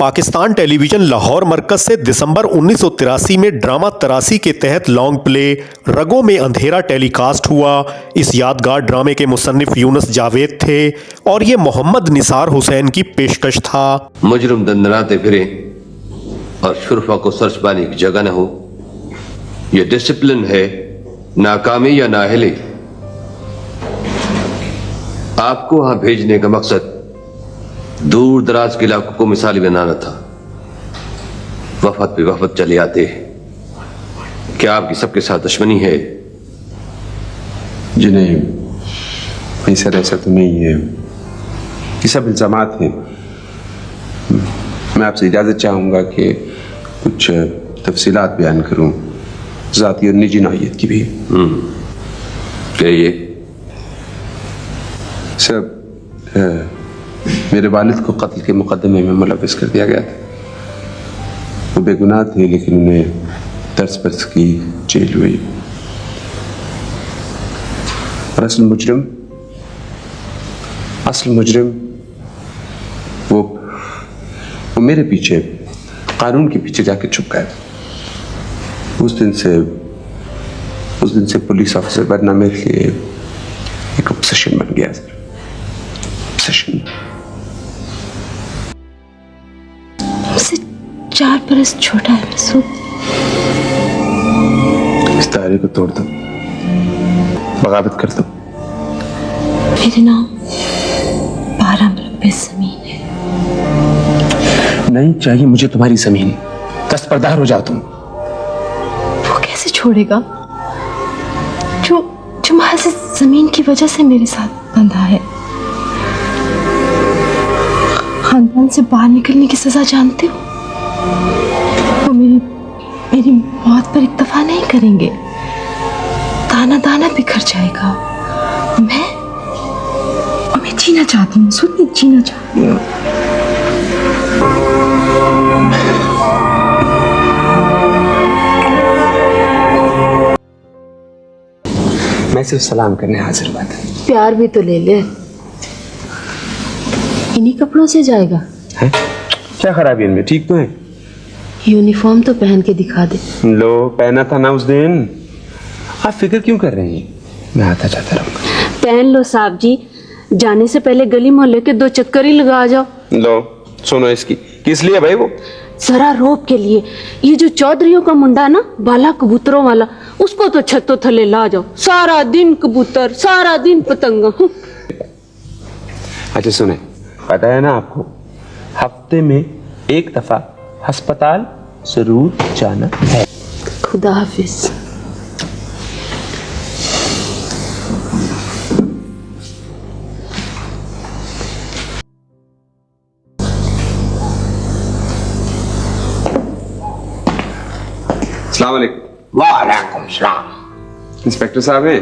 Pakistan television Lahore मरकज से दिसंबर 1983 में drama तरासी के तहत लॉन्ग प्ले रगों में अंधेरा टेलीकास्ट हुआ। इस यादगार ड्रामे के मुसन्निफ यूनुस जावेद थे और ये मोहम्मद निसार हुसैन की पेशकश था। मुजरिम दंदनाते फिरे और शुरफा को सर्च पाने की जगह न हो, यह डिसिप्लिन है, नाकामी या नाअहली। आपको वहां भेजने का मकसद दूर दराज के इलाकों को मिसाली बनाना था। वफद पे वफद चले आते। क्या आपकी सबके साथ दुश्मनी है? जी नहीं सर, ऐसा तो नहीं है। ये सब इल्जामात हैं। मैं आपसे इजाज़त चाहूँगा कि कुछ तफसीलात बयान करूँ, ज़ाती और निजी नौइयत की भी। कहिए। सर, मेरे वालिद को कत्ल के मुकदमे में मुलव्वस कर दिया गया था। वो बेगुनाह थे, लेकिन उन्हें तर्स परस की जेल हुई। और असल मुजरिम वो मेरे पीछे, कानून के पीछे जाके छुप गया। उस दिन से पुलिस ऑफिसर बनना मेरे लिए एक ऑब्सेशन बन गया सर। ऑब्सेशन। मुझसे 4 बरस छोटा है मसूद। इस दायरे को तोड़ दो, बगावत कर दो। मेरे नाम 12 मरबे ज़मीन है। नहीं चाहिए मुझे तुम्हारी जमीन। दस्तबरदार हो जाओ तुम। वो कैसे छोड़ेगा जो महज इस जमीन की वजह से मेरे साथ बंधा है। खानदान से बाहर निकलने की सजा जानते हो? वो मेरी मौत पर इत्तफा नहीं करेंगे। दाना दाना बिखर जाएगा। मैं जीना चाहती हूँ, सुन, जीना चाहती हूँ। मैं सिर्फ सलाम करने हाजिर हुआ था। प्यार भी तो ले ले। इन्हीं कपड़ों से जाएगा? है? क्या खराबी इनमें? ठीक तो है। यूनिफॉर्म तो पहन के दिखा दे। लो, पहना था ना उस दिन। आप फिक्र क्यों कर रही हैं? मैं आता जाता रहूंगा। पहन लो साहब जी, जाने से पहले गली मोहल्ले के 2 चक्कर ही लगा जाओ। लो सुनो, इसकी किस लिए भाई? वो जरा रोब के लिए। ये जो चौधरियों का मुंडा ना, बाला कबूतरों वाला, उसको तो छत्तों थले ला जाओ। सारा दिन कबूतर, सारा दिन पतंगा। अच्छा सुने, पता है ना आपको, हफ्ते में 1 दफा अस्पताल जरूर जाना है। खुदा हाफिज। अस्सलाम वालेकुम। वालेकुम सलाम। इंस्पेक्टर साहब हैं?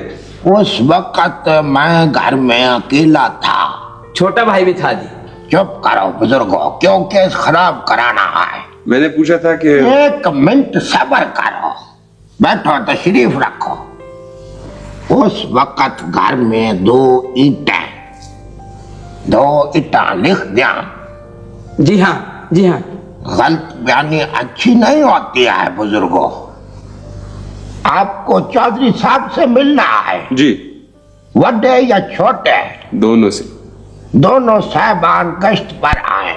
उस वक्त मैं घर में अकेला था। छोटा भाई भी था जी। चुप करो बुजुर्गो, क्यों केस खराब कराना है? मैंने पूछा था कि 1 मिनट सब्र करो, बैठो, तशरीफ रखो। उस वक्त घर में 2 ईंटें लिख दिया। जी हाँ, जी हाँ। गलत बयानी अच्छी नहीं होती है बुजुर्गो। आपको चौधरी साहब से मिलना है। जी। बड़े या छोटे? दोनों से। दोनों साहबान गश्त पर आए।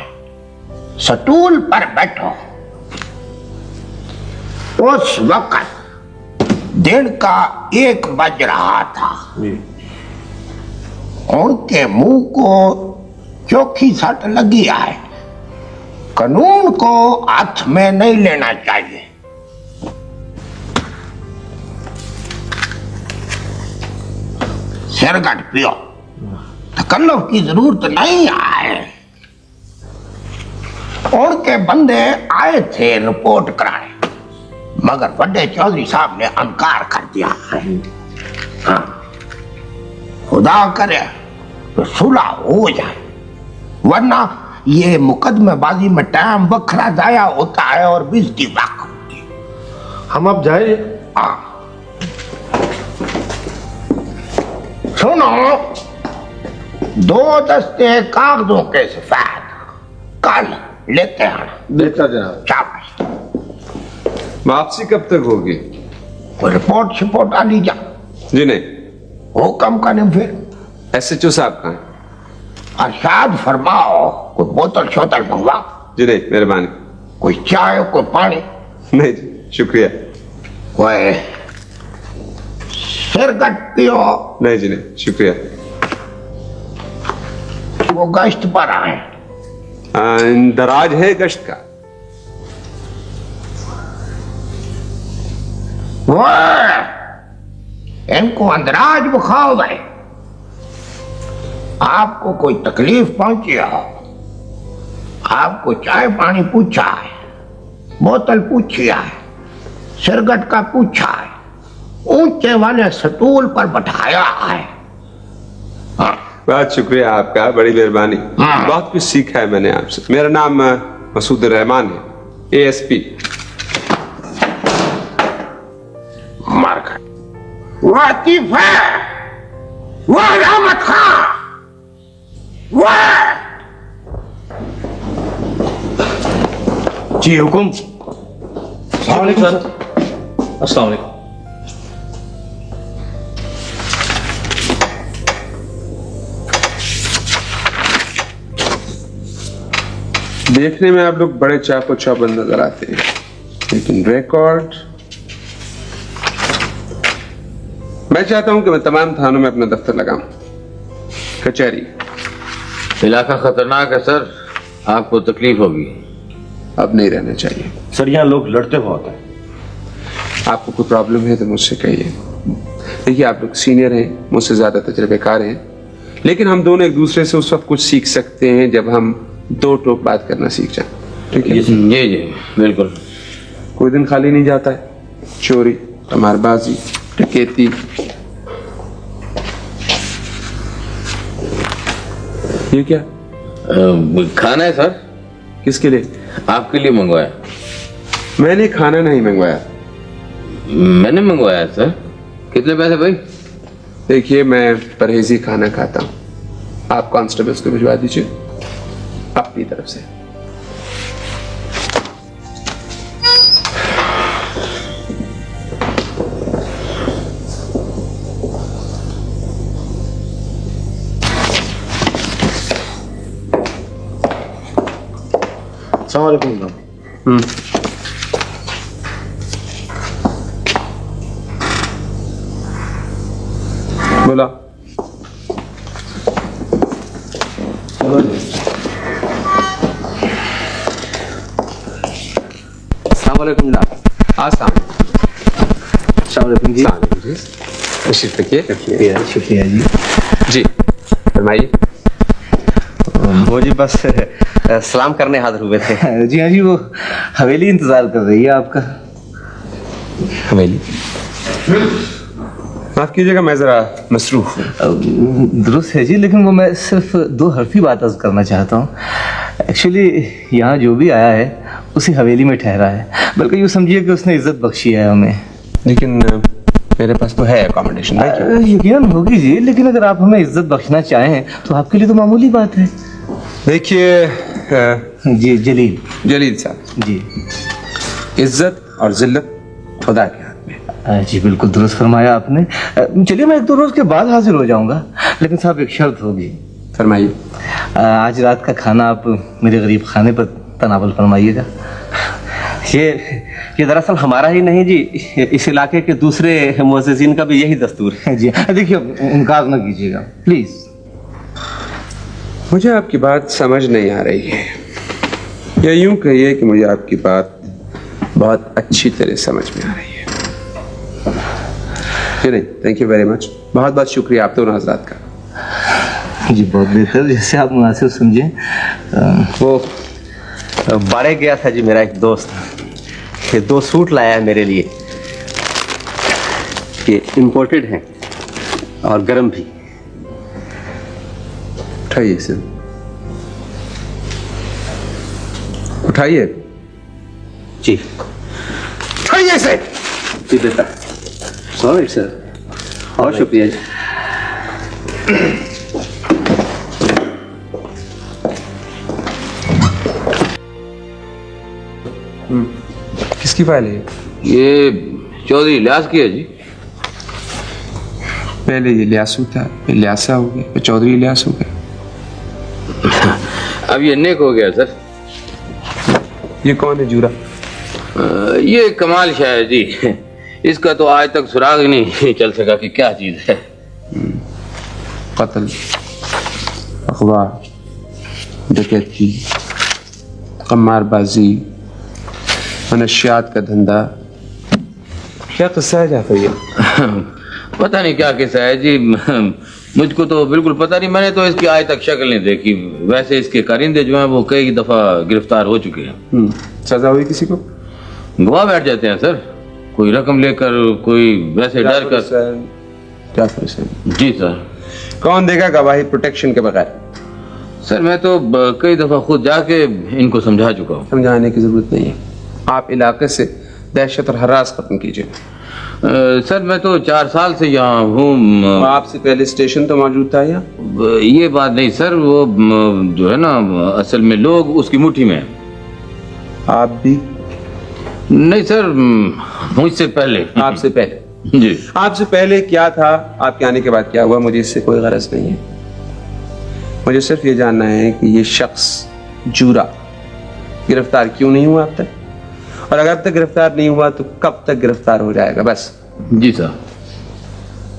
स्टूल पर बैठो। उस वक्त दिन का 1 बज रहा था। उनके मुंह को चोखी सट लगी है। कानून को हाथ में नहीं लेना चाहिए। सिरगट पियो, तकल्लुफ की जरूरत नहीं है। उनके बंदे आए थे रिपोर्ट कराने, मगर बड़े चौधरी साहब ने इनकार कर दिया। हाँ, खुदा करे तो सुलह हो जाए, वरना ये मुकदमेबाजी में टाइम बखरा जाया होता है और बेइज्जती वाक़ होती है। हम अब जाए? हाँ। सुनो, 2 दस्ते कागजों के सफेद कल लेते आना। देखता जनाब। शाबाश। वापसी कब तक होगी? कोई रिपोर्ट शिपोर्ट आ ली जा। जी नहीं। हुक्म करें फिर। SHO साहब कहाँ हैं? अरशाद फरमाओ, कोई बोतल शोतल मंगवाओ। जी नहीं, मेहरबानी। कोई चाय कोई पानी। नहीं जी, शुक्रिया। कोई सिरगट पियो। नहीं जी नहीं, शुक्रिया। वो गश्त पर आए। दराज है गश्त का। वो इनको अंदराज बुखाओ गए। आपको कोई तकलीफ पहुंची हो, आपको चाय पानी पूछा है, बोतल पूछी है, सिरगट का पूछा है, ऊंचे वाले सतूल पर बैठाया है। हाँ। बहुत शुक्रिया आपका, बड़ी मेहरबानी। हाँ। बहुत कुछ सीखा है मैंने आपसे। मेरा नाम मसूद रहमान है, ASP। मर गए। वो आतिफ है, वो रहमत खां, वो जी हुकुम। अस्सलाम वालेकुम सर। अस्सलाम वालेकुम। देखने में आप लोग बड़े चाको चौबंद नजर आते हैं, लेकिन रिकॉर्ड। मैं चाहता हूं कि मैं तमाम थानों में अपना दफ्तर लगाऊं, कचहरी। इलाका खतरनाक है सर, आपको तकलीफ होगी। अब नहीं रहना चाहिए। सर यहाँ लोग लड़ते बहुत हैं। आपको कोई प्रॉब्लम है तो मुझसे कहिए। देखिए, आप लोग सीनियर हैं, मुझसे ज्यादा तजुर्बेकार हैं, लेकिन हम दोनों एक दूसरे से उस वक्त कुछ सीख सकते हैं जब हम दो टोक बात करना सीख जाएं। ठीक है? जी बिल्कुल। कोई दिन खाली नहीं जाता है। चोरी, कमारबाजी, डकैती। ये क्या? खाना है सर। किसके लिए? आपके लिए मंगवाया। मैंने खाना नहीं मंगवाया। मैंने मंगवाया सर। कितने पैसे भाई? देखिए, मैं परहेजी खाना खाता हूँ। आप कांस्टेबल्स को भिजवा दीजिए अपनी तरफ से। अस्सलाम वालेकुम। बोला। अस्सलाम वालेकुम जनाब। आसान। अस्सलाम वालेकुम जी। तशरीफ रखिए। शुक्रिया जी। जी फरमाइए। वो जी बस सलाम करने हाजिर हुए थे। जी हाँ जी, वो हवेली इंतजार कर रही है आपका। हवेली? माफ कीजिएगा, मैं जरा मसरूफ हूँ। दुरुस्त है जी, लेकिन वो मैं सिर्फ दो हरफी बात अर्ज करना चाहता हूँ। एक्चुअली यहाँ जो भी आया है उसी हवेली में ठहरा है, बल्कि यूँ समझिए कि उसने इज्जत बख्शी है हमें। लेकिन मेरे पास तो है अकोमोडेशन। यकीनन होगी जी, लेकिन अगर आप हमें इज्जत बख्शना चाहें तो आपके लिए तो मामूली बात है। देखिए जी जलील। जलील साहब जी। इज्जत और जिल्लत खुदा के हाथ में। जी बिल्कुल दुरुस्त फरमाया आपने। चलिए मैं एक दो रोज के बाद हाजिर हो जाऊंगा, लेकिन साहब एक शर्त होगी। फरमाइए। आज रात का खाना आप मेरे गरीब खाने पर तनावल फरमाइएगा। ये दरअसल हमारा ही नहीं जी, इस इलाके के दूसरे मुअज्जिज़ीन का भी यही दस्तूर है। जी देखिए, इनकार न कीजिएगा प्लीज। मुझे आपकी बात समझ नहीं आ रही है, या यूं कहिए कि मुझे आपकी बात बहुत अच्छी तरह समझ में आ रही है। जी नहीं, थैंक यू वेरी मच। बहुत बहुत शुक्रिया आप दोनों हजरात का। जी बहुत बेहतर, जैसे आप मुनासिब समझें। वो बारे गया था जी मेरा एक दोस्त, ये 2 सूट लाया है मेरे लिए। ये इम्पोर्टेड हैं और गर्म भी। उठाइए इसे, उठाइए जी उठाइए इसे। जी बेटा, सॉरी सर, बहुत शुक्रिया जी। किसकी फाइल है ये चौधरी इलियास की है जी। पहले ये लियासू था, फिर लियासा हो गया, फिर चौधरी इलियास हो गया। अब ये नेक हो गया सर। ये कौन है जूरा? ये कमाल शाह है जी। इसका तो आज तक सुराग ही नहीं चल सका कि क्या चीज है। कत्ल, अखबार, डकैती, कमारबाजी, मनशियात का धंधा, क्या किस्सा है जाफर ये? पता नहीं क्या किस्सा है जी। मुझको तो बिल्कुल पता नहीं, मैंने तो इसकी आज तक शक्ल नहीं देखी। वैसे इसके कारिंदे जो हैं वो कई दफा गिरफ्तार हो चुके हैं। सजा हुई किसी को? गवाह बैठ जाते हैं सर, कोई रकम लेकर, कोई वैसे डर कर। जाफर हुसैन। जी सर। कौन देगा गवाही प्रोटेक्शन के बगैर? सर मैं तो कई दफा खुद जाके इनको समझा चुका हूँ। समझाने की जरूरत नहीं है, आप इलाके से दहशत और हरास खत्म कीजिए। सर मैं तो 4 साल से यहाँ हूँ। आपसे पहले स्टेशन तो मौजूद था या? ये बात नहीं सर, वो जो है ना, असल में लोग उसकी मुट्ठी में हैं। आप भी? नहीं सर, मुझसे पहले। आपसे पहले? जी। आपसे पहले क्या था, आपके आने के बाद क्या हुआ, मुझे इससे कोई गरज नहीं है। मुझे सिर्फ ये जानना है कि ये शख्स जूरा गिरफ्तार क्यों नहीं हुआ अब तक, और अगर अब तक गिरफ्तार नहीं हुआ तो कब तक गिरफ्तार हो जाएगा, बस। जी सर।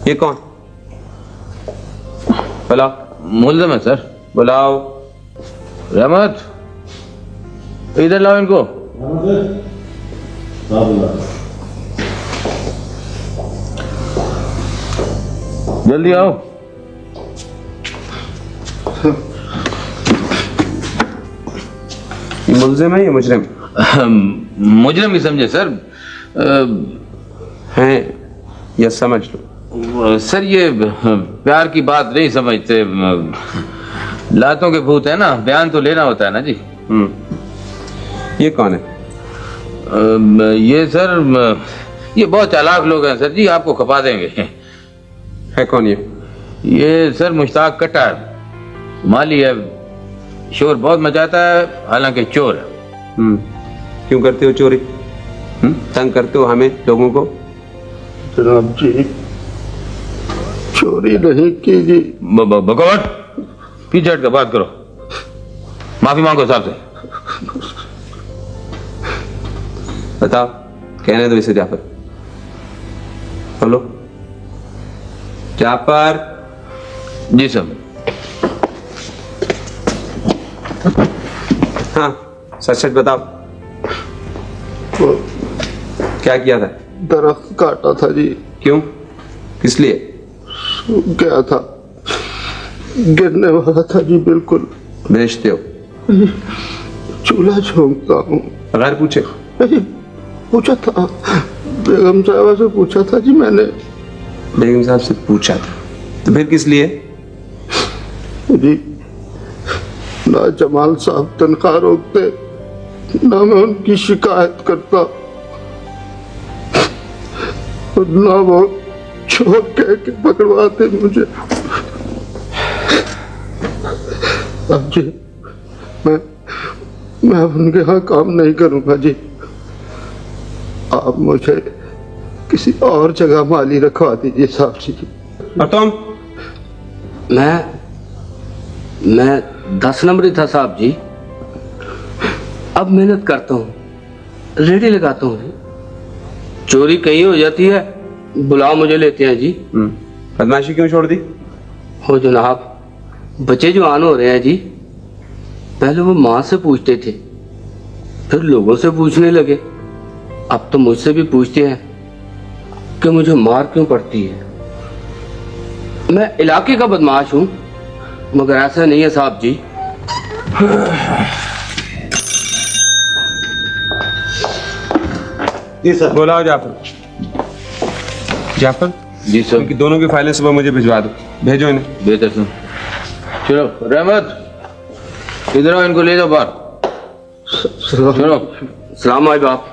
ये कौन? बुलाओ। मुल्ज़म है सर। बुलाओ। रहमत, इधर लाओ इनको। जल्दी आओ। ये मुल्जिम है या मुजरिम? मुजरिम ही समझे सर। हैं या समझ लो। सर ये प्यार की बात नहीं समझते। लातों के भूत है ना, बयान तो लेना होता है ना जी। ये कौन है? ये सर, ये बहुत चालाक लोग हैं सर जी, आपको खपा देंगे। है कौन ये? ये सर मुश्ताक कट्टर माली है, शोर बहुत मचाता है, हालांकि चोर है। क्यों करते हो चोरी? तंग करते हो हमें, लोगों को? जनाब जी, चोरी नहीं की जी। बकवास, पीछे हट कर बात करो, माफी मांगो साहब से। बताओ, कहने दो इसे जाफर। बोलो। जाफर। जी साहब। हाँ, सच सच बताओ, क्या किया था? दरख्त काटा था जी। क्यों? किस लिए? सूख गया था, गिरने वाला था जी। बिल्कुल। बेचते हो? चूल्हा झोंकता हूँ। बगैर पूछे? पूछा था, बेगम साहबा से पूछा था जी मैंने। बेगम साहब से पूछा था, तो फिर किस लिए? जी, ना जमाल साहब तनख्वाह रोकते, ना मैं उनकी शिकायत करता, और ना वो चोर कह के पकड़वाते मुझे। अब जी मैं अब उनके यहाँ काम नहीं करूंगा जी। आप मुझे किसी और जगह माली रखवा दीजिए साहब जी। और तुम? मैं 10 नंबरी था साहब जी। अब मेहनत करता हूँ, रेडी लगाता हूँ। चोरी कहीं हो जाती है, बुलाओ मुझे लेते हैं जी। बदमाशी क्यों छोड़ दी? हो जनाब, बच्चे जवान हो रहे हैं जी। पहले वो माँ से पूछते थे, फिर लोगों से पूछने लगे, अब तो मुझसे भी पूछते हैं कि मुझे मार क्यों पड़ती है। मैं इलाके का बदमाश हूँ, मगर ऐसा नहीं है साहब जी। जी सर। बुलाओ जाफर। जाफर जी सर। उनकी दोनों की फाइलें सुबह मुझे भिजवा दो। भेजो इन्हें। बेहतर सर। चलो रहमत, इधर आओ, इनको ले जाओ बाहर। चलो। सलाम भाई बाप।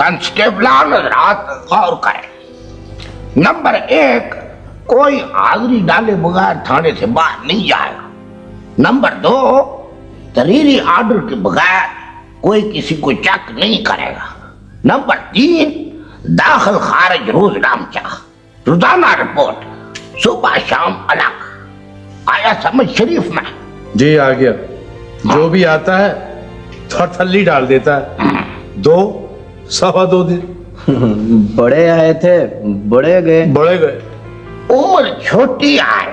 कांस्टेबलान रात गौर करें। नंबर 1, कोई हाजिरी डाले बगैर थाने से बाहर नहीं जाएगा। नंबर 2, तहरीरी ऑर्डर के बगैर कोई किसी को चेक नहीं करेगा। नंबर 3, दाखिल खारिज रोजनामा, रोजाना रिपोर्ट, सुबह शाम अलग। आया समझ शरीफ में? जी आ गया। जो भी आता है थली डाल देता है। 2 सवा 2 दिन। बड़े आए थे, बड़े गए। बड़े गए। उम्र छोटी आए,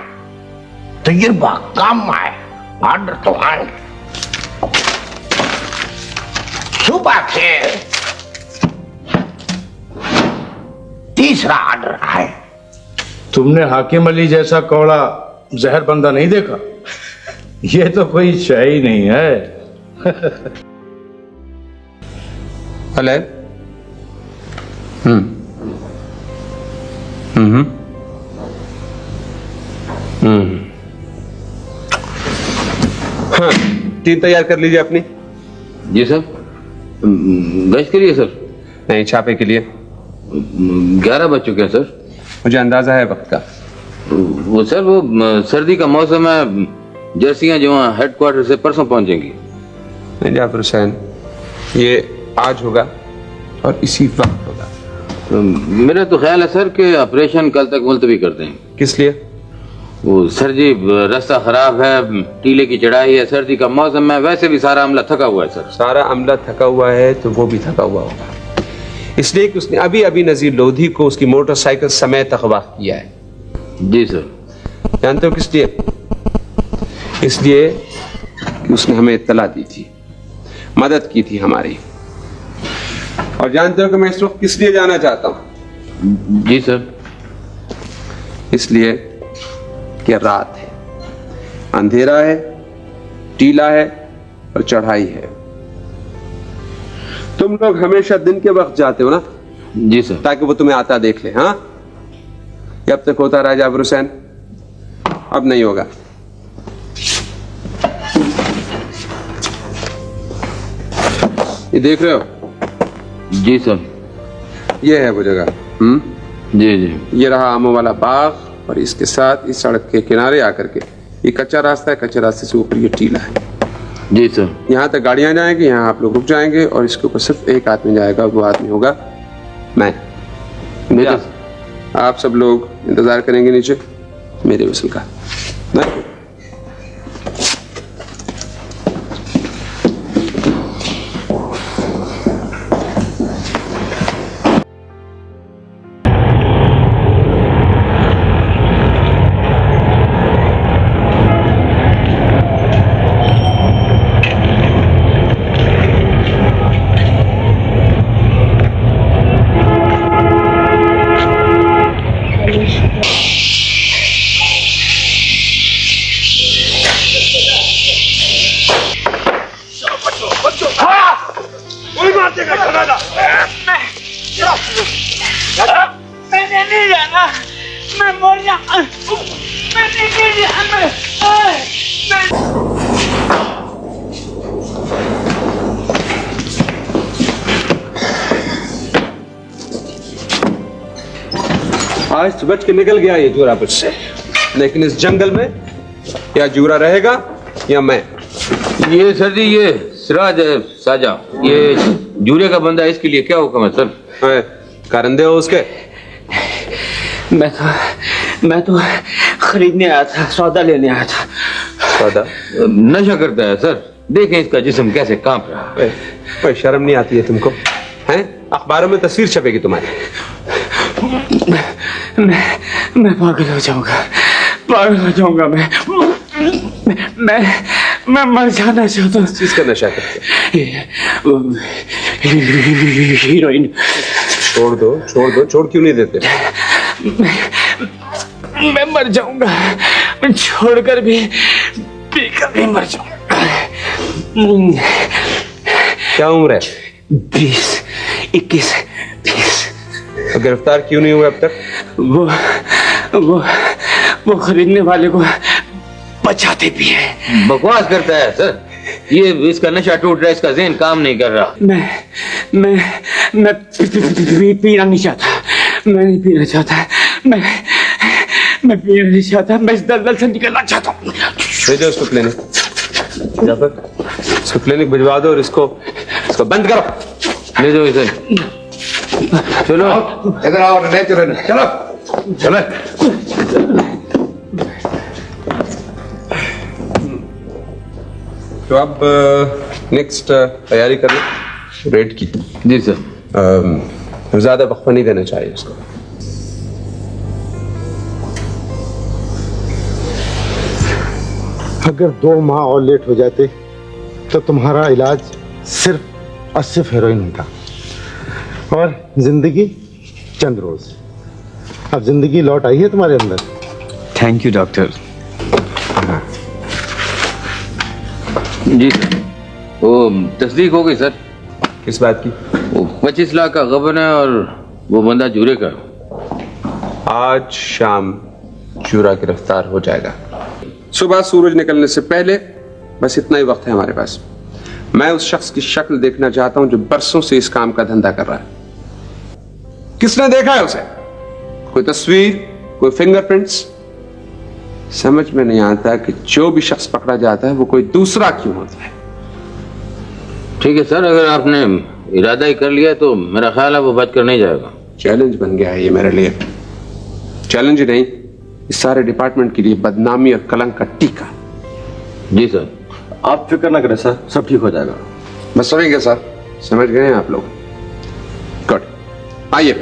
तजुर्बा कम आए, ऑर्डर तो आए। सुबह से तीसरा ऑर्डर आए। तुमने हाकिम अली जैसा कौड़ा जहर बंदा नहीं देखा? ये तो कोई शय ही नहीं है। हेलो। हाँ, टीम तैयार कर लीजिए अपनी। जी सर। गश्त के लिए सर? नहीं, छापे के लिए। 11 बज चुके हैं सर। मुझे अंदाजा है वक्त का। वो सर, वो सर्दी का मौसम है, जर्सियां जो हैं हेडक्वार्टर से परसों पहुंचेंगी। नहीं जाफर हुसैन, ये आज होगा और इसी वक्त होगा। मेरा तो ख्याल है सर कि ऑपरेशन कल तक मुलतवी कर दें। किस लिए? वो सर जी, रास्ता खराब है, टीले की चढ़ाई है, सर्दी का मौसम है, वैसे भी सारा अमला थका हुआ है सर। सारा अमला थका हुआ है तो वो भी थका हुआ होगा, इसलिए कि उसने अभी अभी नजीर लोधी को उसकी मोटरसाइकिल समेत अगवा किया है। जी सर। जानते हो किस लिए? इसलिए कि उसने हमें इत्तला दी थी, मदद की थी हमारी। और जानते हो कि मैं इस वक्त किस लिए जाना चाहता हूं? जी सर। इसलिए कि रात है, अंधेरा है, टीला है और चढ़ाई है। तुम लोग हमेशा दिन के वक्त जाते हो ना? जी सर। ताकि वो तुम्हें आता देख ले। हाँ, ये अब तक होता रहा जाबिर हुसैन, अब नहीं होगा। ये देख रहे हो? जी सर। ये है वो जगह। जी जी। ये रहा आमों वाला बाग और इसके साथ इस सड़क के किनारे आकर के ये कच्चा रास्ता है, कच्चे रास्ते से ऊपर ये टीला है। जी सर। यहाँ तक गाड़ियां जाएंगी, यहाँ आप लोग रुक जाएंगे और इसके ऊपर सिर्फ एक आदमी जाएगा, वो आदमी होगा मैं। बेटा, आप सब लोग इंतजार करेंगे नीचे मेरे वसूल का। नहीं? मैंने नहीं जाना, मैं मर जाऊंगा। मैंने नहीं जाना। आज बच के निकल गया ये जूरा मुझ से, लेकिन इस जंगल में या जूरा रहेगा या मैं। ये सर जी, ये सिराज है साजा, ये जूरे का बंदा है, इसके लिए क्या हुक्म है सर? कारंदे हो उसके? मैं तो खरीदने आया था, सौदा लेने आया था। सौदा? नशा करता है सर, देखें इसका जिस्म कैसे कांप रहा है। कोई शर्म नहीं आती है तुमको? हैं? अखबारों में तस्वीर छपेगी तुम्हारी। मैं पागल हो जाऊंगा, पागल हो जाऊंगा। मैं मर जाना चाहता हूँ। किस चीज का नशा करते? हीरोइन। छोड़ दो, छोड़ दो। छोड़ क्यों नहीं देते? मैं मर जाऊंगा, मैं छोड़कर भी पीकर भी मर जाऊंगा। क्या उम्र है? 20, 21, 20। गिरफ्तार क्यों नहीं हुए अब तक? वो खरीदने वाले को बचाते भी है। बकवास करता है सर। ये इसका नशा टूट रहा है, इसका ज़हन काम नहीं कर रहा। मैं पीना नहीं चाहता, मैं नहीं पीना चाहता, मैं पीना नहीं चाहता, मैं इस दलदल से निकलना चाहता हूँ। भेजो उसको क्लिनिक, इसको क्लिनिक भिजवा दो और इसको बंद करो। ले जाओ इसे। चलो इधर आओ, नेचुरल, चलो चलो। तो अब नेक्स्ट तैयारी कर लो रेड की। जी सर। ज्यादा वक्फा नहीं देना चाहिए उसको। अगर 2 माह और लेट हो जाते तो तुम्हारा इलाज सिर्फ 80 हेरोइन होता और जिंदगी चंद रोज। अब जिंदगी लौट आई है तुम्हारे अंदर। Thank you doctor. जी सर, वो तस्दीक हो गई सर। किस बात की? वो 25 लाख का गबन है और वो बंदा जूरे का। आज शाम चूरा गिरफ्तार हो जाएगा। सुबह सूरज निकलने से पहले बस इतना ही वक्त है हमारे पास। मैं उस शख्स की शक्ल देखना चाहता हूं जो बरसों से इस काम का धंधा कर रहा है। किसने देखा है उसे? कोई तस्वीर, कोई फिंगरप्रिंट्स? समझ में नहीं आता कि जो भी शख्स पकड़ा जाता है वो कोई दूसरा क्यों होता है। ठीक है सर, अगर आपने इरादा ही कर लिया तो मेरा ख्याल है वो बच कर नहीं जाएगा। चैलेंज बन गया है ये मेरे लिए। चैलेंज ही नहीं, इस सारे डिपार्टमेंट के लिए बदनामी और कलंक का टीका। जी सर। आप फिक्र ना करें सर, सब ठीक हो जाएगा। बस समझ सर, समझ गए हैं आप लोग। गुड, आइए।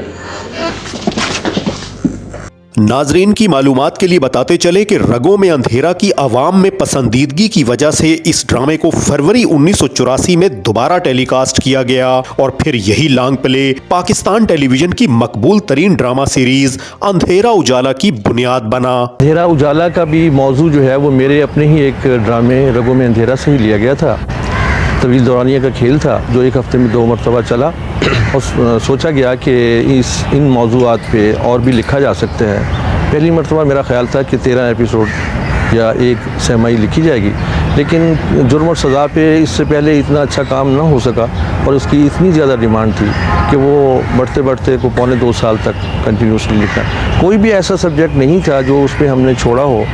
नाजरीन की मालूमात के लिए बताते चले कि रगों में अंधेरा की आवाम में पसंदीदगी की वजह से इस ड्रामे को फरवरी 1984 में दोबारा टेलीकास्ट किया गया और फिर यही लॉन्ग प्ले पाकिस्तान टेलीविजन की मकबूल तरीन ड्रामा सीरीज अंधेरा उजाला की बुनियाद बना। अंधेरा उजाला का भी मौजू जो है वो मेरे अपने ही एक ड्रामे रगों में अंधेरा से ही लिया गया था। तवील दौरानिया का खेल था जो एक हफ्ते में 2 मरतबा चला और सोचा गया कि इन मौज़ूआत पे और भी लिखा जा सकता है। पहली मरतबा मेरा ख्याल था कि 13 एपिसोड या 1 सहमाही लिखी जाएगी, लेकिन जुर्म और सज़ा पे इससे पहले इतना अच्छा काम ना हो सका और उसकी इतनी ज़्यादा डिमांड थी कि वो बढ़ते बढ़ते को 1.25 साल तक कंटिन्यूसली लिखा। कोई भी ऐसा सब्जेक्ट नहीं था जो उस पर हमने छोड़ा हो।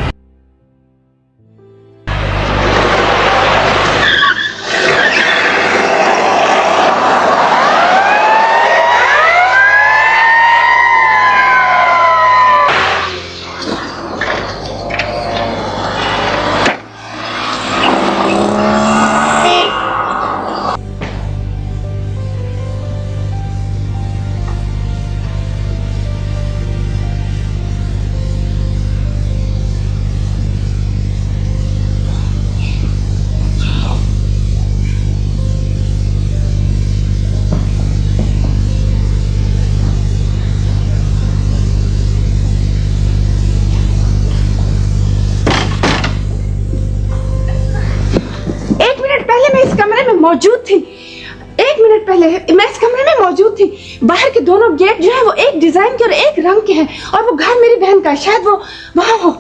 मौजूद थी। 1 मिनट पहले मैं इस कमरे में मौजूद थी। बाहर के दोनों गेट जो है वो एक डिजाइन के और एक रंग के हैं और वो घर मेरी बहन का है। शायद वो वहां हो।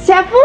सैफू,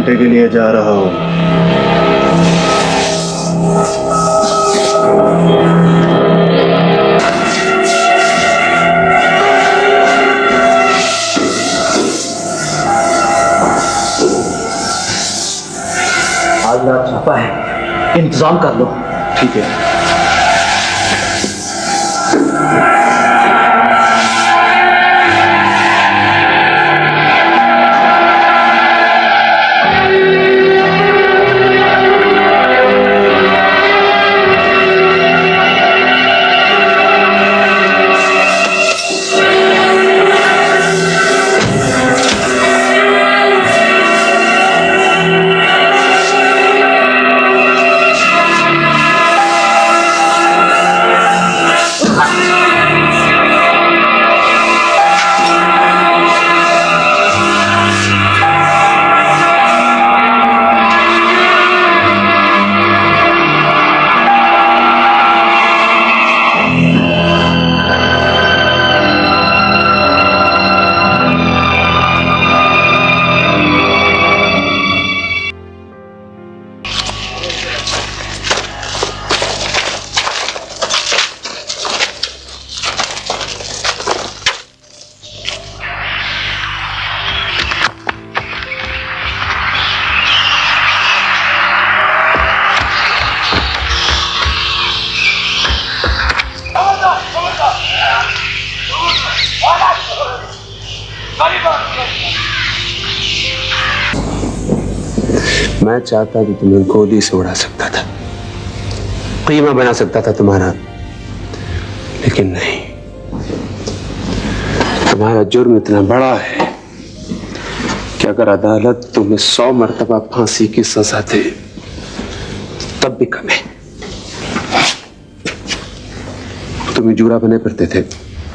घंटे के लिए जा रहा हूं। आज रात छापा है, इंतजाम कर लो। ठीक है। मैं चाहता तो तुम्हें गोली से उड़ा सकता था, कीमा बना सकता था तुम्हारा, लेकिन नहीं। तुम्हारा जुर्म इतना बड़ा है कि अगर अदालत तुम्हें 100 मर्तबा फांसी की सजा दे तब भी कम है। तुम्हें जूरा बने फिरते थे।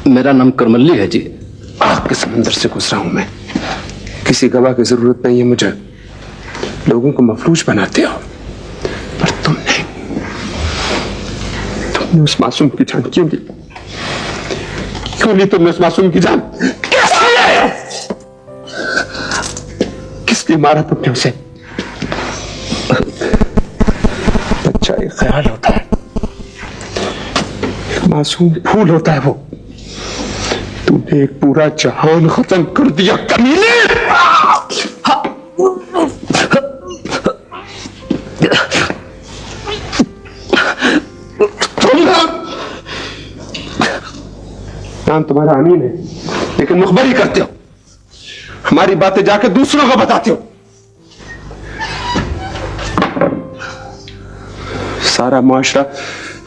मेरा नाम करमल्ली है जी। आग के समंदर से गुजरा हूं मैं, किसी गवाह की जरूरत नहीं है मुझे। लोगों को मफलूज बनाते हो, पर तुमने उस मासूम की जान क्यों ली? क्यों ली तुमने उस मासूम की जान? किस लिए मारा तुमने उसे? बच्चा एक ख्याल होता है, एक मासूम फूल होता है वो। तुमने एक पूरा जहान खत्म कर दिया कमीने। नाम तुम्हारा अमीन है, लेकिन मुखबरी करते हो, हमारी बातें जाकर दूसरों को बताते हो। सारा माशरा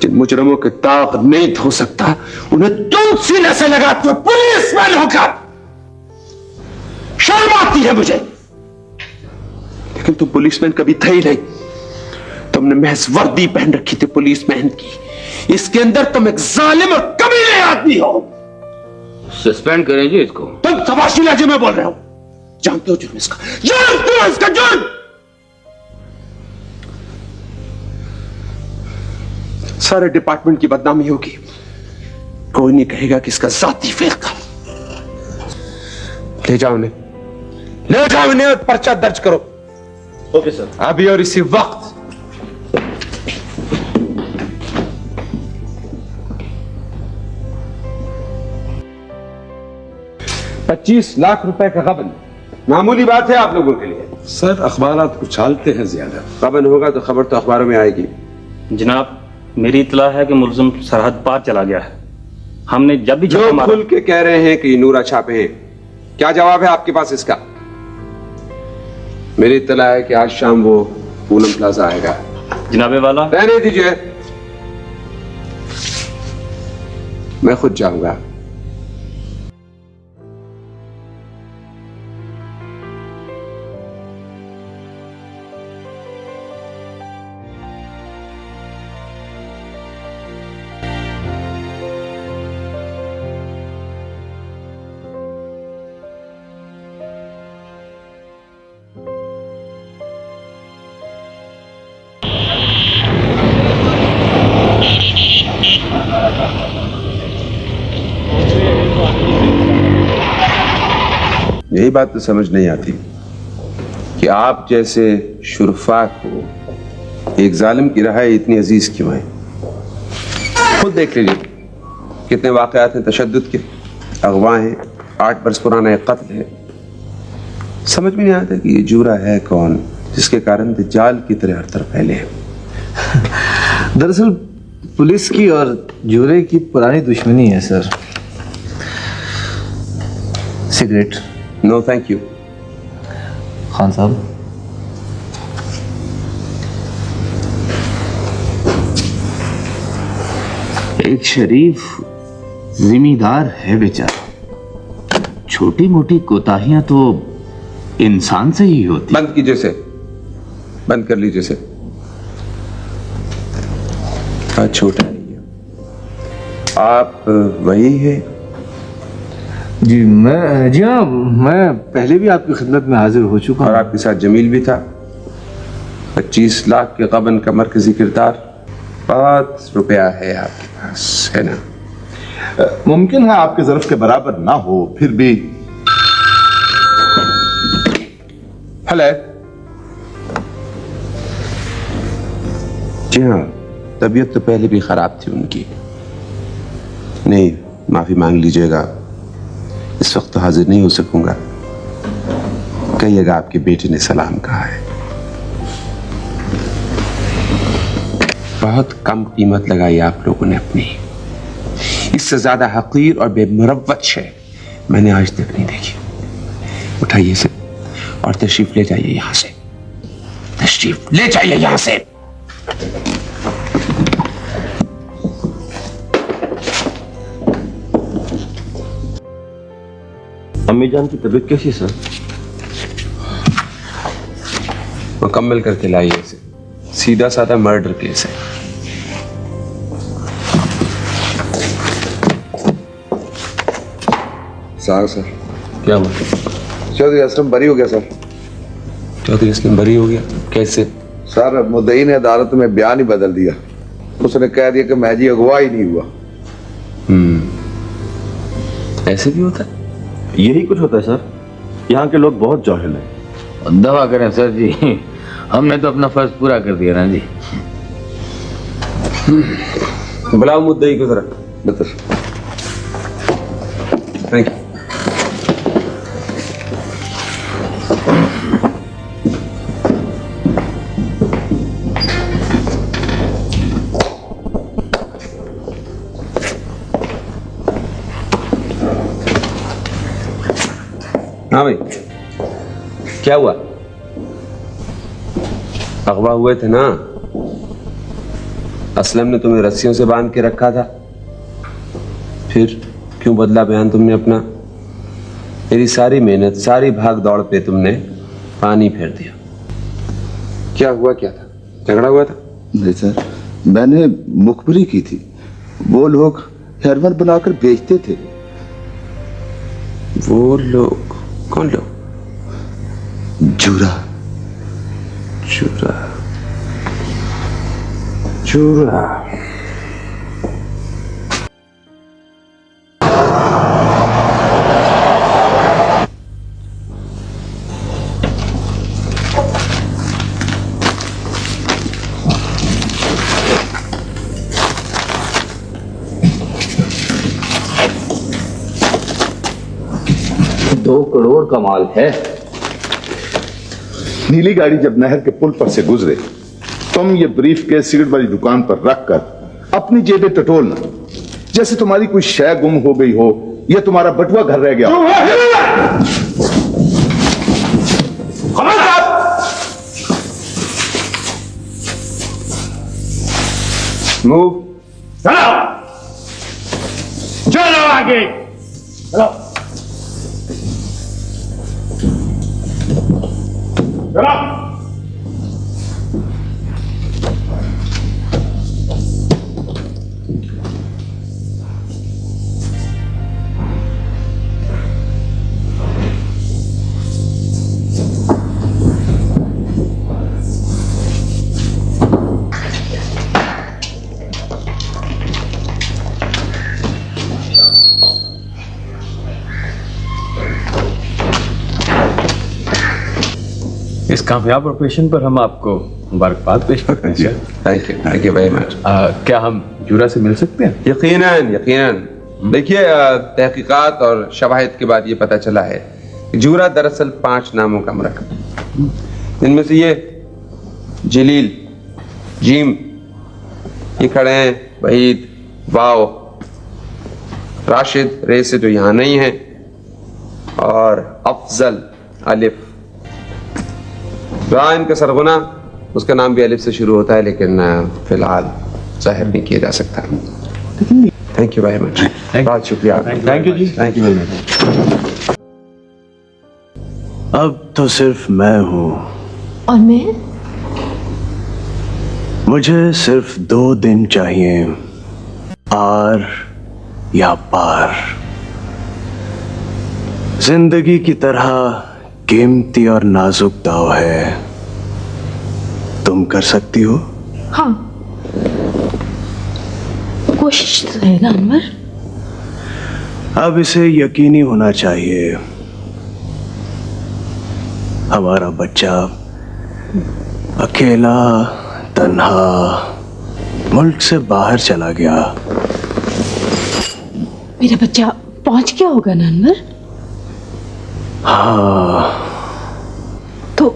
जिन मुजरमों के दाग नहीं धो सकता, उन्हें तुम सीने से लगाते हो पुलिसमैन होकर। शर्म आती है मुझे, लेकिन तुम पुलिसमैन कभी थे ही नहीं। तुमने महज वर्दी पहन रखी थी पुलिसमैन की, इसके अंदर तुम एक जालिम और कमीने आदमी हो। सस्पेंड करें जी इसको। तुम तमाशी लहजे में बोल रहे हो, जानते हो जुर्म इसका, जुर्म इसका जुर्म। सारे डिपार्टमेंट की बदनामी होगी, कोई नहीं कहेगा कि इसका जाती फिरका। ले जाओ इन्हें, ले जाओ इन्हें और पर्चा दर्ज करो। Okay sir. अभी और इसी वक्त। ₹25 लाख का गबन मामूली बात है आप लोगों के लिए। सर अखबारात उछालते हैं ज्यादा। गबन होगा तो खबर तो अखबारों में आएगी। जनाब, मेरी इतला है कि मुलजिम सरहद पार चला गया है। हमने जब भी जो खुल के कह रहे हैं कि नूरा छापे हैं, क्या जवाब है आपके पास इसका? मेरी इतला है कि आज शाम वो पूनम प्लाजा आएगा। जनाबे वाला, रहने दीजिए, मैं खुद जाऊंगा। यही बात तो समझ नहीं आती कि आप जैसे शुरफा को एक जालिम की रहाई इतनी अजीज क्यों है। खुद देख लीजिए कितने वाकयात हैं तशद्दुद के, अगवा हैं, 8 बरस पुराना एक कत्ल है। समझ में नहीं आता कि ये जूरा है कौन जिसके कारण दज्जाल की तरह हर तरफ फैले हैं। दरअसल पुलिस की और जूरे की पुरानी दुश्मनी है sir. Cigarette? No thank you. Khan साहब, एक शरीफ जिम्मेदार है बेचारा, छोटी मोटी कोताहियां तो इंसान से ही होती। बंद कीजिए से, बंद कर लीजिए से। छोटा नहीं है। आप वही है? जी हाँ, मैं पहले भी आपकी खिदमत में हाजिर हो चुका हूँ। और आपके साथ जमील भी था। 25 लाख के गबन का मरकजी किरदार। बहुत रुपया है आपके पास, है ना? मुमकिन है आपके ज़र्फ के बराबर ना हो, फिर भी। हेलो। जी हाँ, तबीयत तो पहले भी खराब थी उनकी। नहीं, माफी मांग लीजिएगा, इस वक्त तो हाजिर नहीं हो सकूंगा। कहिएगा आपके बेटे ने सलाम कहा है। बहुत कम कीमत लगाई आप लोगों ने अपनी। इससे ज्यादा हकीर और बेमुरव्वत शय मैंने आज तक नहीं देखी। उठाइए से और तशरीफ ले जाइए यहां से। तशरीफ ले जाइए यहां से। अम्मी जान की तबीयत कैसी सर? मुकम्मल करके लाइए इसे। सीधा साधा मर्डर केस है। सर क्या हुआ? चौधरी असलम बरी हो गया सर। चौधरी असलम बरी हो गया? कैसे? सर मुद्दई ने अदालत में बयान ही बदल दिया। उसने कह दिया कि मैं जी अगवा ही नहीं हुआ। ऐसे भी होता है? यही कुछ होता है सर। यहाँ के लोग बहुत जाहिल हैं। दवा करें सर जी, हमने तो अपना फर्ज पूरा कर दिया ना जी। बुलाओ मुद्दई को जरा। Thank you. हाँ भाई, क्या हुआ? अगवा हुए थे ना? असलम ने तुम्हें रस्सियों से बांध के रखा था, फिर क्यों बदला बयान तुमने अपना? मेरी सारी मेहनत, सारी भाग दौड़ पे तुमने पानी फेर दिया। क्या हुआ, क्या था? झगड़ा हुआ था? नहीं सर, मैंने मुखबरी की थी। वो लोग हेरोइन बनाकर बेचते थे। वो लोग? कौन लोग? जूरा। चूरा चूरा। दो करोड़ का माल है। नीली गाड़ी जब नहर के पुल पर से गुजरे, तुम ये ब्रीफ के सिगरेट वाली दुकान पर रखकर अपनी जेबें टटोलना, जैसे तुम्हारी कोई शय गुम हो गई हो या तुम्हारा बटुआ घर रह गया हो। मूव। चलो आगे चलो चलो। इस कामयाब ऑपरेशन पर हम आपको मुबारकबाद पेश करते हैं sir. Thank you very much. क्या हम जूरा से मिल सकते हैं? यकीनन यकीनन। देखिए तहकीकात और शवाहिद के बाद ये पता चला है कि जूरा दरअसल 5 नामों का मरकब है, जिनमें से ये जलील, जीम, ये खड़े हैं, वहीद, वाव, राशिद, रे से जो यहाँ नहीं है, और अफजल, अलिफ। रहा इनका सरगुना, उसका नाम भी अलिफ से शुरू होता है, लेकिन फिलहाल जाहिर नहीं किया जा सकता। Thank you very much. बहुत शुक्रिया। थैंक यू जी। Thank you very much. अब तो सिर्फ मैं हूं और मैं? मुझे सिर्फ 2 दिन चाहिए, आर या पार। जिंदगी की तरह कीमती और नाजुक दाव है, तुम कर सकती हो? हाँ, कोशिश तो है ना अनवर। अब इसे यकीनी होना चाहिए, हमारा बच्चा अकेला तन्हा मुल्क से बाहर चला गया। मेरा बच्चा पहुंच गया होगा ना अनवर? हाँ। तो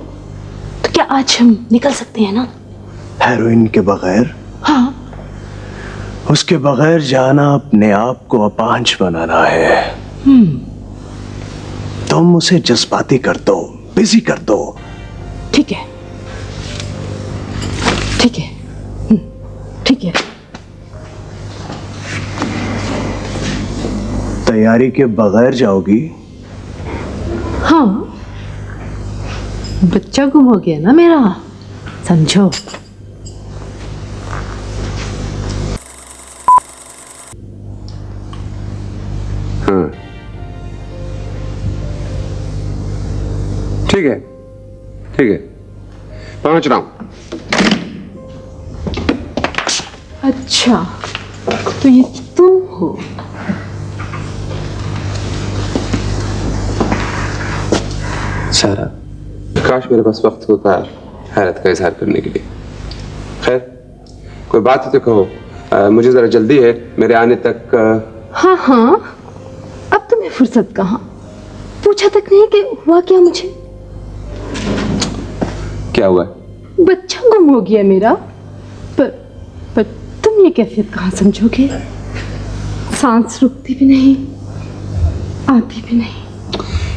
क्या आज हम निकल सकते हैं ना? हेरोइन के बगैर? हाँ। उसके बगैर जाना अपने आप को अपांच बनाना है। तुम उसे जज्बाती कर दो, बिजी कर दो। ठीक है, ठीक है, ठीक है। तैयारी के बगैर जाओगी? हाँ, बच्चा गुम हो गया ना मेरा, समझो। ठीक है, ठीक है, पहुंच रहा हूं। अच्छा, तो ये तुम हो? सारा, काश मेरे पास वक्त होता हैरत का इजहार करने के लिए। खैर, कोई बात है तो कहो। मुझे जरा जल्दी है, मेरे आने तक। हाँ हाँ, अब तुम्हें फुर्सत कहाँ? पूछा तक नहीं कि हुआ क्या मुझे? क्या हुआ? बच्चा गुम हो गया मेरा। पर तुम ये कैफियत कहाँ समझोगे? सांस रुकती भी नहीं, आती भी नहीं।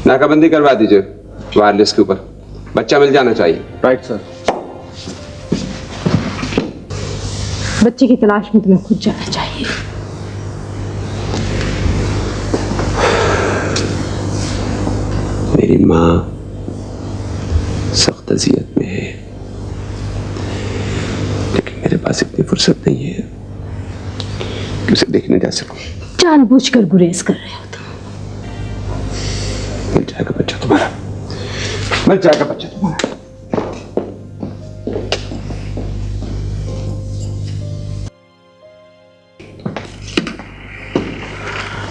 नाकाबंदी करवा दीजिए वायरलेस के ऊपर, बच्चा मिल जाना चाहिए। Right sir. बच्चे की तलाश में तुम्हें खुद जाना चाहिए। मेरी माँ सख्त अजियत में है, लेकिन मेरे पास इतनी फुर्सत नहीं है कि उसे देखने जा सकूं। जानबूझकर गुरेज कर रहे हो तुम। मिल जाएगा बच्चा तुम्हारा, मिल जाएगा बच्चा तुम्हारा।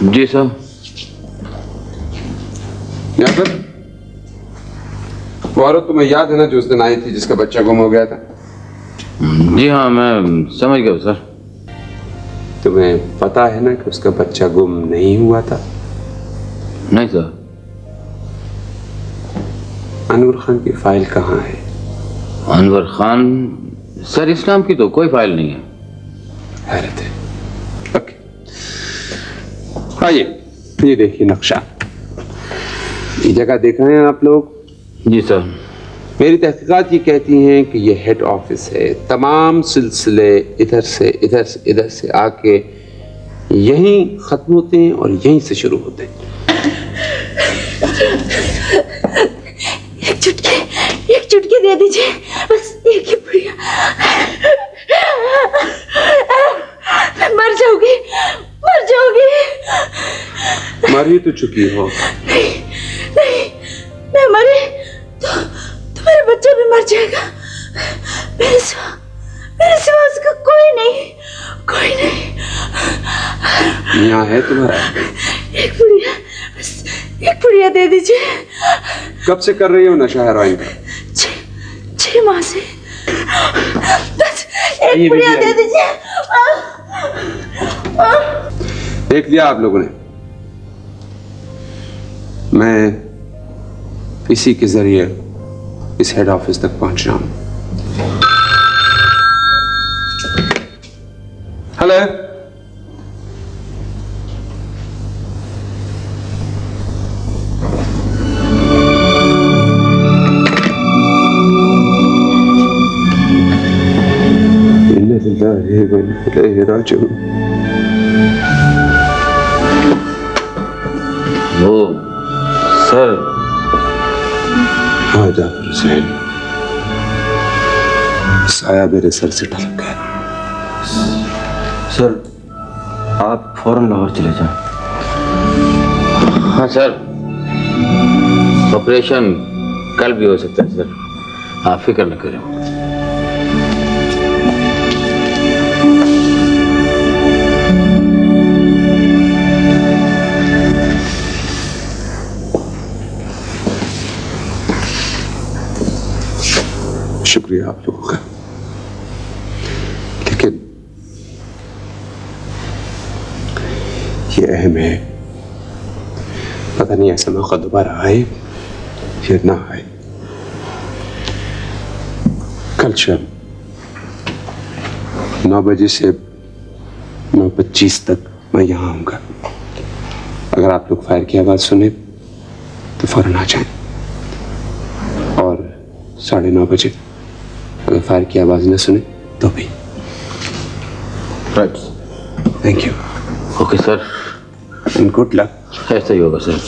जी साहब। याद है वो औरत तुम्हें याद है ना जो उस दिन आई थी जिसका बच्चा गुम हो गया था? जी हाँ, मैं समझ गया सर। तुम्हें पता है ना कि उसका बच्चा गुम नहीं हुआ था? नहीं सर। अनवर खान की फाइल कहाँ है? अनवर खान सर, इस नाम की तो कोई फाइल नहीं है। हैरत है। ओके, आइए ये देखिए नक्शा। ये जगह देख रहे हैं आप लोग? जी सर। मेरी तहकीकात ये कहती हैं कि ये हेड ऑफिस है। तमाम सिलसिले इधर से इधर से इधर से आके यहीं खत्म होते हैं और यहीं से शुरू होते हैं। एक चुटकी दे दीजिए, बस एक ही बढ़िया। मैं मर जाऊंगी, मर जाऊंगी। मर ही तो चुकी हो। नहीं, मैं मरी तो मेरा बच्चा भी मर जाएगा। मेरे सिवा उसका कोई नहीं, कोई नहीं। यहाँ है तुम्हारा? एक पुड़िया, बस एक पुड़िया दे दीजिए। कब से कर रही हो नशा हेरोइन का? मेरी माँ से बस एक पुड़िया दे दीजिए। देख लिया आप लोगों ने, मैं इसी के जरिए इस हेड ऑफिस तक पहुंच रहा हूं। हेलो, वो सर। हाँ जाफर हुसैन, साया मेरे सर से ढलक गया। सर आप फौरन लाहौर चले जाएं। हाँ सर, ऑपरेशन कल भी हो सकता है सर, आप फिक्र न करें। शुक्रिया आप लोगों का, लेकिन ये अहम है, पता नहीं ऐसा मौका दोबारा आए या ना आए। कल शाम 9 बजे से 9:25 तक मैं यहाँ आऊंगा। अगर आप लोग फायर की आवाज सुने तो फौरन आ जाएं, और 9:30 बजे अगर फायर की आवाज न सुने तो भी। Right, thank you. Okay sir, and good luck. ऐसा ही होगा सर।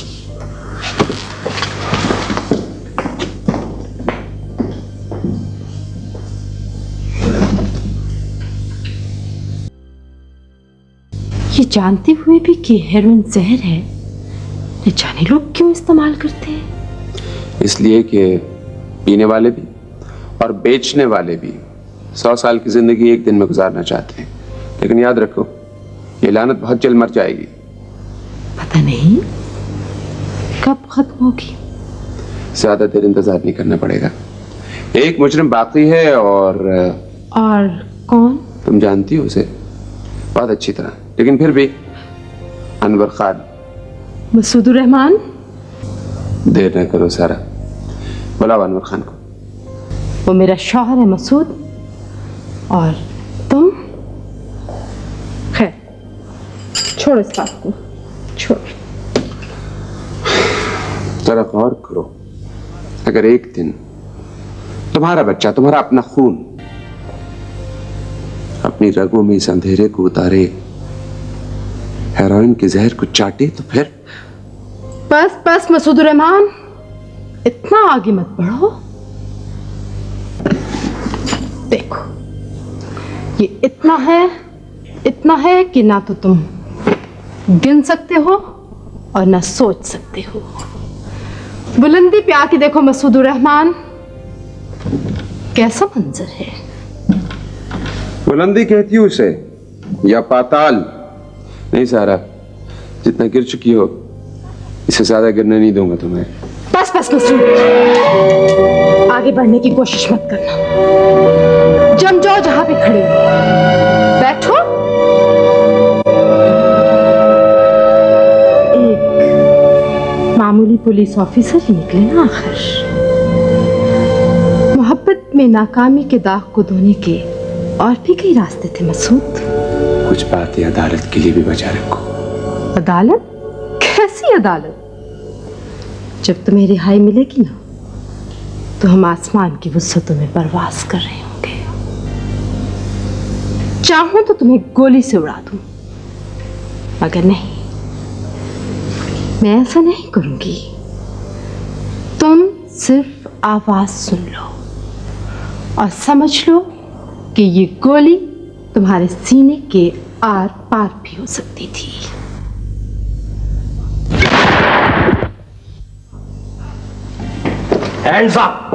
ये जानते हुए भी कि हेरोइन जहर है, न जाने लोग क्यों इस्तेमाल करते हैं। इसलिए कि पीने वाले भी और बेचने वाले भी 100 साल की जिंदगी एक दिन में गुजारना चाहते हैं, लेकिन याद रखो ये लानत बहुत जल्द मर जाएगी। पता नहीं कब खत्म होगी। ज्यादा देर इंतजार नहीं करना पड़ेगा। एक मुजरिम बाकी है, और कौन? तुम जानती हो उसे बहुत अच्छी तरह, लेकिन फिर भी अनवर खान। मसूदुर रहमान। देर न करो सारा, बुलाओ अनवर खान को। वो मेरा शौहर है मसूद, और तुम? खैर छोड़ इस बात को, छोड़। जरा गौर करो, अगर एक दिन तुम्हारा बच्चा, तुम्हारा अपना खून अपनी रगों में इस अंधेरे को उतारे, हेरोइन के जहर को चाटे, तो फिर? बस बस मसूदुर रहमान, इतना आगे मत बढ़ो। देखो ये इतना है कि ना तो तुम गिन सकते हो और ना सोच सकते हो। बुलंदी पे आके देखो मसूदुर रहमान, कैसा मंजर है। बुलंदी कहती हूँ उसे या पाताल? नहीं सारा, जितना गिर चुकी हो इससे ज्यादा गिरने नहीं दूंगा तुम्हें। बस बस मसूद, आगे बढ़ने की कोशिश मत करना। जम जाओ जहां पे खड़े हो, बैठो। एक मामूली पुलिस ऑफिसर ही निकले ना आखिर। मोहब्बत में नाकामी के दाग को धोने के और भी कई रास्ते थे मसूद। कुछ बातें अदालत के लिए भी बचा रखो। अदालत? कैसी अदालत? जब तुम्हें रिहाई मिलेगी ना, तो हम आसमान की वुसअतों में परवाज कर रहे होंगे। चाहूं तो तुम्हें गोली से उड़ा दूं, मगर नहीं, मैं ऐसा नहीं करूंगी। तुम सिर्फ आवाज सुन लो और समझ लो कि ये गोली तुम्हारे सीने के आर पार भी हो सकती थी। हैंड्स अप,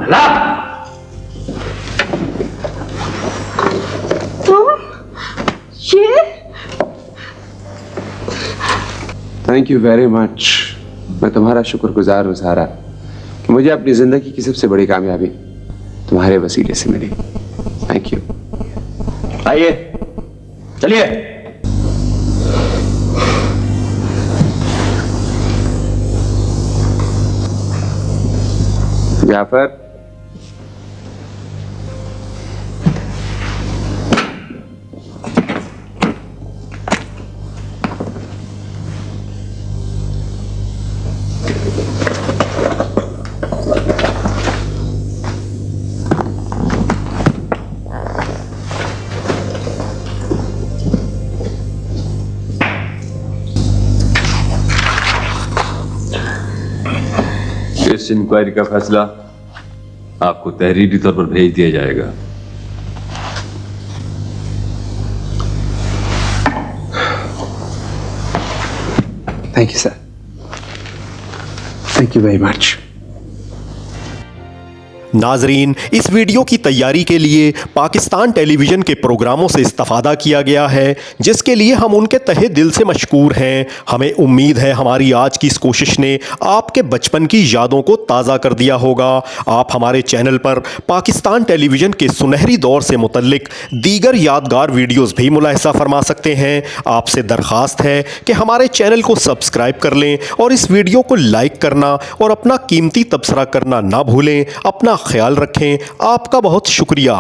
तुम ये? Thank you very much. मैं तुम्हारा शुक्रगुजार हूँ सारा, कि मुझे अपनी जिंदगी की सबसे बड़ी कामयाबी तुम्हारे वसीले से मिली। Thank you. आइए चलिए। जाफर, इस इंक्वायरी का फैसला आपको तहरीरी तौर पर भेज दिया जाएगा। Thank you sir, thank you very much. नाजरीन, इस वीडियो की तैयारी के लिए पाकिस्तान टेलीविज़न के प्रोग्रामों से इस्तेफादा किया गया है, जिसके लिए हम उनके तहे दिल से मशकूर हैं। हमें उम्मीद है हमारी आज की इस कोशिश ने आपके बचपन की यादों को ताज़ा कर दिया होगा। आप हमारे चैनल पर पाकिस्तान टेलीविज़न के सुनहरी दौर से मुतल्लिक दीगर यादगार वीडियोज़ भी मुलाहिजा फरमा सकते हैं। आपसे दरख्वास्त है कि हमारे चैनल को सब्सक्राइब कर लें और इस वीडियो को लाइक करना और अपना कीमती तबसरा करना ना भूलें। अपना ख्याल रखें। आपका बहुत शुक्रिया।